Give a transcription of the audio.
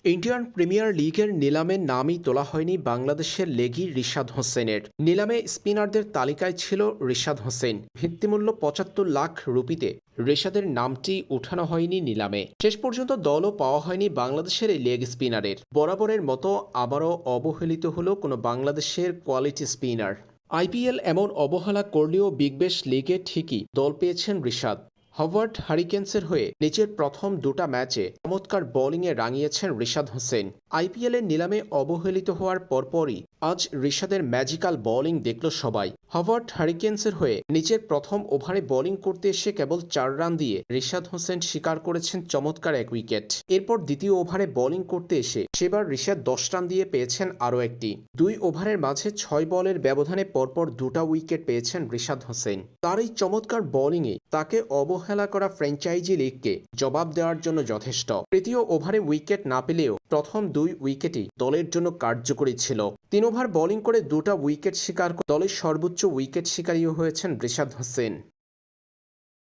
Indian premier লিগের নিলামে নামই তোলা হয়নি বাংলাদেশের লেগি রিশাদ হোসেনের। নিলামে স্পিনারদের তালিকায় ছিল রিশাদ হোসেন। ভিত্তিমূল্য ৭৫ লাখ রুপিতে রিশাদের নামটি উঠানো হয়নি নিলামে। শেষ পর্যন্ত দলও পাওয়া হয়নি বাংলাদেশের এই লেগ স্পিনারের। বরাবরের মতো আবারও অবহেলিত হলো কোনো বাংলাদেশের কোয়ালিটি স্পিনার। আইপিএল এমন অবহেলা করলেও বিগ ব্যাশ লিগে ঠিকই দল পেয়েছেন রিশাদ। হাওয়ার্ড হারিকেন্সের হয়ে নিজের প্রথম দুটা ম্যাচে চমৎকার বোলিংয়ে রাঙিয়েছেন রিশাদ হোসেন। আইপিএলের নিলামে অবহেলিত হওয়ার পরপরই আজ রিশাদের ম্যাজিক্যাল বোলিং দেখল সবাই। হাওয়ার্ড হারিকেন্সের হয়ে নিজের প্রথম ওভারে বোলিং করতে এসে কেবল ৪ রান দিয়ে রিশাদ হোসেন শিকার করেছেন চমৎকার এক উইকেট। এরপর দ্বিতীয় ওভারে বোলিং করতে এসে সেবার রিশাদ ১০ রান দিয়ে পেয়েছেন আরও একটি। ২ ওভারের মাঝে ৬ বলের ব্যবধানে পরপর দুটা উইকেট পেয়েছেন রিশাদ হোসেন। তার এই চমৎকার বোলিংয়ে তাকে অবহেলা করা ফ্র্যাঞ্চাইজি লিগকে জবাব দেওয়ার জন্য যথেষ্ট। তৃতীয় ওভারে উইকেট না পেলেও প্রথম ২ উইকেটই দলের জন্য কার্যকরী ছিল। ৩ ওভার বোলিং করে দুটা উইকেট শিকার দলের সর্বোচ্চ উইকেট শিকারীও হয়েছেন রিশাদ হোসেন।